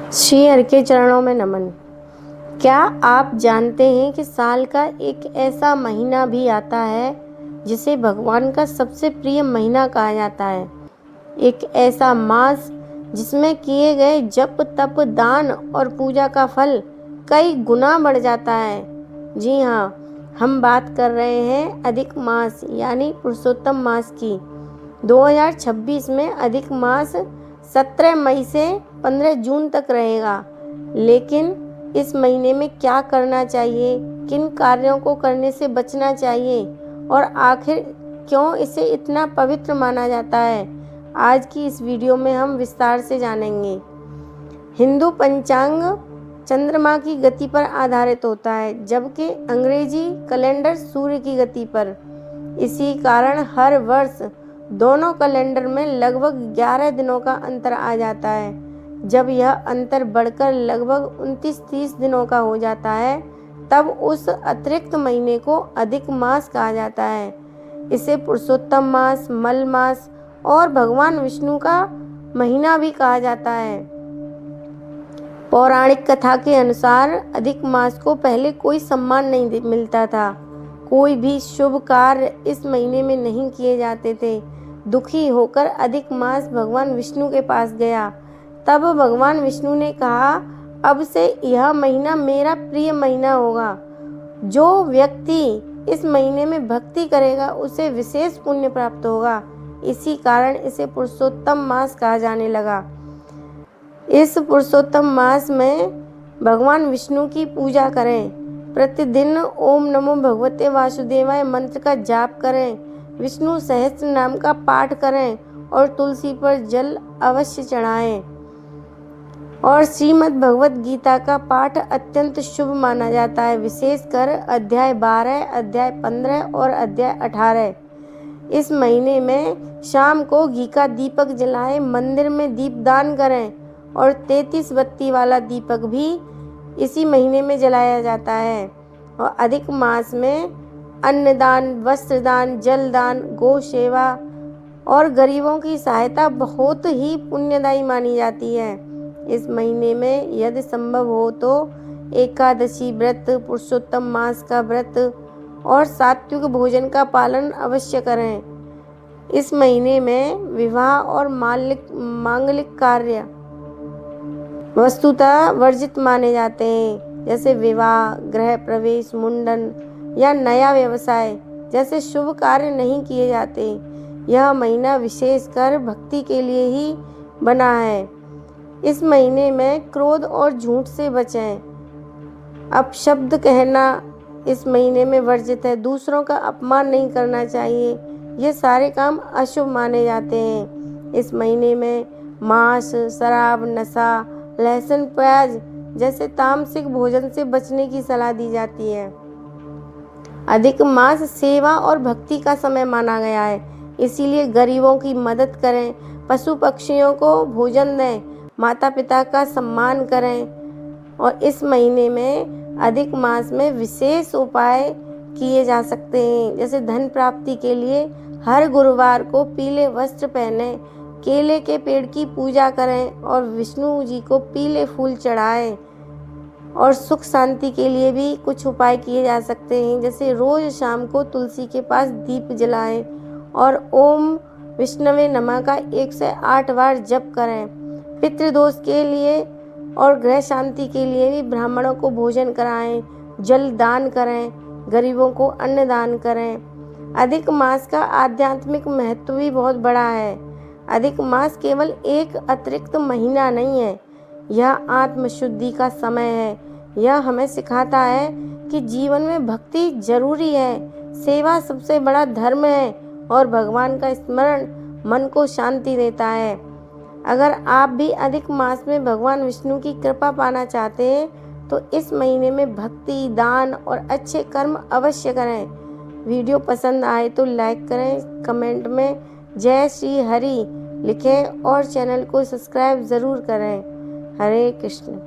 श्री हरि के चरणों में नमन। क्या आप जानते हैं कि साल का एक ऐसा महीना भी आता है जिसे भगवान का सबसे प्रिय महीना कहा जाता है। एक ऐसा मास जिसमें किए गए जप तप दान और पूजा का फल कई गुना बढ़ जाता है। जी हाँ, हम बात कर रहे हैं अधिक मास यानी पुरुषोत्तम मास की। 2026 में अधिक मास 17 मई से 15 जून तक रहेगा। लेकिन इस महीने में क्या करना चाहिए, किन कार्यों को करने से बचना चाहिए और आखिर क्यों इसे इतना पवित्र माना जाता है, आज की इस वीडियो में हम विस्तार से जानेंगे। हिंदू पंचांग चंद्रमा की गति पर आधारित होता है, जबकि अंग्रेजी कैलेंडर सूर्य की गति पर। इसी कारण हर वर्ष दोनों कैलेंडर में लगभग 11 दिनों का अंतर आ जाता है। जब यह अंतर बढ़कर लगभग 29-30 दिनों का हो जाता है, तब उस अतिरिक्त महीने को अधिक मास कहा जाता है। इसे पुरुषोत्तम मास, मल मास और भगवान विष्णु का महीना भी कहा जाता है। पौराणिक कथा के अनुसार अधिक मास को पहले कोई सम्मान नहीं मिलता था। कोई भी शुभ कार्य इस महीने में नहीं किए जाते थे। दुखी होकर अधिक मास भगवान विष्णु के पास गया। तब भगवान विष्णु ने कहा, अब से यह महीना मेरा प्रिय महीना होगा। जो व्यक्ति इस महीने में भक्ति करेगा उसे विशेष पुण्य प्राप्त होगा। इसी कारण इसे पुरुषोत्तम मास कहा जाने लगा। इस पुरुषोत्तम मास में भगवान विष्णु की पूजा करें। प्रतिदिन ओम नमो भगवते वासुदेवाय मंत्र का जाप करें, विष्णु सहस्त्र नाम का पाठ करें और तुलसी पर जल अवश्य चढ़ाएं। और श्रीमद् भगवत गीता का पाठ अत्यंत शुभ माना जाता है, विशेषकर अध्याय 12, अध्याय 15 और अध्याय 18। इस महीने में शाम को घी का दीपक जलाएं, मंदिर में दीपदान करें और 33 बत्ती वाला दीपक भी इसी महीने में जलाया जाता है। और अधिक मास में अन्नदान, वस्त्रदान, जलदान, गौ सेवा और गरीबों की सहायता बहुत ही पुण्यदायी मानी जाती है। इस महीने में यदि संभव हो तो एकादशी व्रत, पुरुषोत्तम मास का व्रत और सात्विक भोजन का पालन अवश्य करें। इस महीने में विवाह और मांगलिक कार्य वस्तुतः वर्जित माने जाते हैं, जैसे विवाह, गृह प्रवेश, मुंडन या नया व्यवसाय जैसे शुभ कार्य नहीं किए जाते। यह महीना विशेषकर भक्ति के लिए ही बना है। इस महीने में क्रोध और झूठ से बचें। अपशब्द कहना इस महीने में वर्जित है। दूसरों का अपमान नहीं करना चाहिए। ये सारे काम अशुभ माने जाते हैं। इस महीने में मांस, शराब, नशा, लहसुन, प्याज जैसे तामसिक भोजन से बचने की सलाह दी जाती है। अधिक मास सेवा और भक्ति का समय माना गया है, इसीलिए गरीबों की मदद करें, पशु पक्षियों को भोजन दें, माता पिता का सम्मान करें। और इस महीने में अधिक मास में विशेष उपाय किए जा सकते हैं, जैसे धन प्राप्ति के लिए हर गुरुवार को पीले वस्त्र पहने, केले के पेड़ की पूजा करें और विष्णु जी को पीले फूल चढ़ाएं। और सुख शांति के लिए भी कुछ उपाय किए जा सकते हैं, जैसे रोज शाम को तुलसी के पास दीप जलाएं और ओम विष्णवे नमः का 108 बार जप करें। पितृदोष के लिए और गृह शांति के लिए भी ब्राह्मणों को भोजन कराएं, जल दान करें, गरीबों को अन्न दान करें। अधिक मास का आध्यात्मिक महत्व भी बहुत बड़ा है। अधिक मास केवल एक अतिरिक्त महीना नहीं है, यह आत्मशुद्धि का समय है। यह हमें सिखाता है कि जीवन में भक्ति जरूरी है, सेवा सबसे बड़ा धर्म है और भगवान का स्मरण मन को शांति देता है। अगर आप भी अधिक मास में भगवान विष्णु की कृपा पाना चाहते हैं तो इस महीने में भक्ति, दान और अच्छे कर्म अवश्य करें। वीडियो पसंद आए तो लाइक करें, कमेंट में जय श्री हरि लिखें और चैनल को सब्सक्राइब ज़रूर करें। हरे कृष्ण।